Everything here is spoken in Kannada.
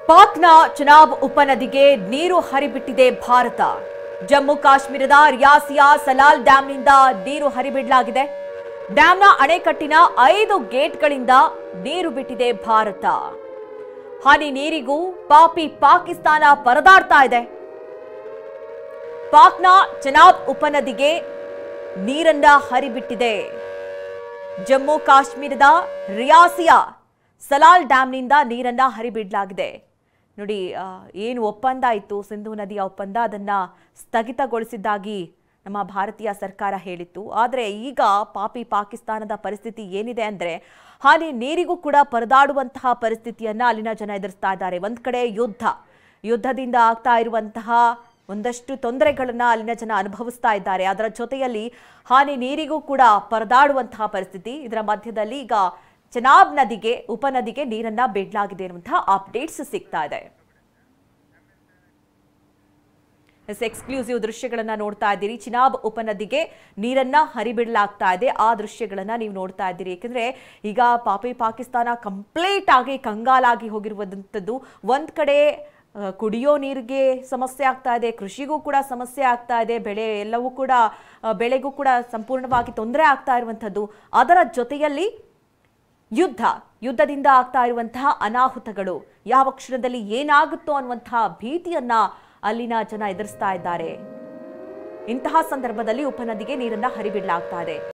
ಪಾಕ್ನ ಚನಾಬ್ ಉಪನದಿಗೆ ನೀರು ಹರಿಬಿಟ್ಟಿದೆ ಭಾರತ. ಜಮ್ಮು ಕಾಶ್ಮೀರದ ರಿಯಾಸಿಯಾ ಸಲಾಲ್ ಡ್ಯಾಂನಿಂದ ನೀರು ಹರಿಬಿಡಲಾಗಿದೆ. ಡ್ಯಾಂನ ಅಣೆಕಟ್ಟಿನ 5 ಗೇಟ್ಗಳಿಂದ ನೀರು ಬಿಟ್ಟಿದೆ ಭಾರತ. ಹನಿ ನೀರಿಗೂ ಪಾಪಿ ಪಾಕಿಸ್ತಾನ ಪರದಾಡ್ತಾ ಇದೆ. ಪಾಕ್ನ ಚನಾಬ್ ಉಪನದಿಗೆ ನೀರನ್ನ ಹರಿಬಿಟ್ಟಿದೆ. ಜಮ್ಮು ಕಾಶ್ಮೀರದ ರಿಯಾಸಿಯಾ ಸಲಾಲ್ ಡ್ಯಾಂನಿಂದ ನೀರನ್ನ ಹರಿಬಿಡಲಾಗಿದೆ. ನೋಡಿ, ಏನು ಒಪ್ಪಂದ ಇತ್ತು, ಸಿಂಧೂ ನದಿಯ ಒಪ್ಪಂದ, ಅದನ್ನ ಸ್ಥಗಿತಗೊಳಿಸಿದ್ದಾಗಿ ನಮ್ಮ ಭಾರತೀಯ ಸರ್ಕಾರ ಹೇಳಿತ್ತು. ಆದರೆ ಈಗ ಪಾಪಿ ಪಾಕಿಸ್ತಾನದ ಪರಿಸ್ಥಿತಿ ಏನಿದೆ ಅಂದರೆ, ಹಾನಿ ನೀರಿಗೂ ಕೂಡ ಪರದಾಡುವಂತಹ ಪರಿಸ್ಥಿತಿಯನ್ನ ಅಲ್ಲಿನ ಜನ ಎದುರಿಸ್ತಾ ಇದ್ದಾರೆ. ಒಂದ್ ಕಡೆ ಯುದ್ಧದಿಂದ ಆಗ್ತಾ ಇರುವಂತಹ ಒಂದಷ್ಟು ತೊಂದರೆಗಳನ್ನ ಅಲ್ಲಿನ ಜನ ಅನುಭವಿಸ್ತಾ ಇದ್ದಾರೆ. ಅದರ ಜೊತೆಯಲ್ಲಿ ಹಾನಿ ನೀರಿಗೂ ಕೂಡ ಪರದಾಡುವಂತಹ ಪರಿಸ್ಥಿತಿ. ಇದರ ಮಧ್ಯದಲ್ಲಿ ಈಗ ಚನಾಬ್ ಉಪನದಿಗೆ ನೀರನ್ನ ಬಿಡಲಾಗಿದೆ ಎನ್ನುವಂತಹ ಅಪ್ಡೇಟ್ಸ್ ಸಿಗ್ತಾ ಇದೆ. ಎಕ್ಸ್ಕ್ಲೂಸಿವ್ ದೃಶ್ಯಗಳನ್ನ ನೋಡ್ತಾ ಇದ್ದೀರಿ. ಚಿನಾಬ್ ಉಪನದಿಗೆ ನೀರನ್ನ ಹರಿಬಿಡಲಾಗ್ತಾ ಇದೆ. ಆ ದೃಶ್ಯಗಳನ್ನ ನೀವು ನೋಡ್ತಾ ಇದ್ದೀರಿ. ಯಾಕಂದ್ರೆ ಈಗ ಪಾಪಿ ಪಾಕಿಸ್ತಾನ ಕಂಪ್ಲೀಟ್ ಆಗಿ ಕಂಗಾಲಾಗಿ ಹೋಗಿರುವಂತದ್ದು. ಒಂದ್ ಕಡೆ ಕುಡಿಯೋ ನೀರಿಗೆ ಸಮಸ್ಯೆ ಆಗ್ತಾ ಇದೆ, ಕೃಷಿಗೂ ಕೂಡ ಸಮಸ್ಯೆ ಆಗ್ತಾ ಇದೆ, ಬೆಳೆಗೂ ಕೂಡ ಸಂಪೂರ್ಣವಾಗಿ ತೊಂದರೆ ಆಗ್ತಾ ಇರುವಂತದ್ದು. ಅದರ ಜೊತೆಯಲ್ಲಿ ಯುದ್ಧದಿಂದ ಆಗ್ತಾ ಇರುವಂತಹ ಅನಾಹುತಗಳು, ಯಾವ ಕ್ಷಣದಲ್ಲಿ ಏನಾಗುತ್ತೋ ಅನ್ನುವಂತಹ ಭೀತಿಯನ್ನ ಅಲ್ಲಿನ ಜನ ಎದುರಿಸ್ತಾ ಇದ್ದಾರೆ. ಇಂತಹ ಸಂದರ್ಭದಲ್ಲಿ ಉಪನದಿಗೆ ನೀರನ್ನ ಹರಿಬಿಡಲಾಗ್ತಾ ಇದೆ.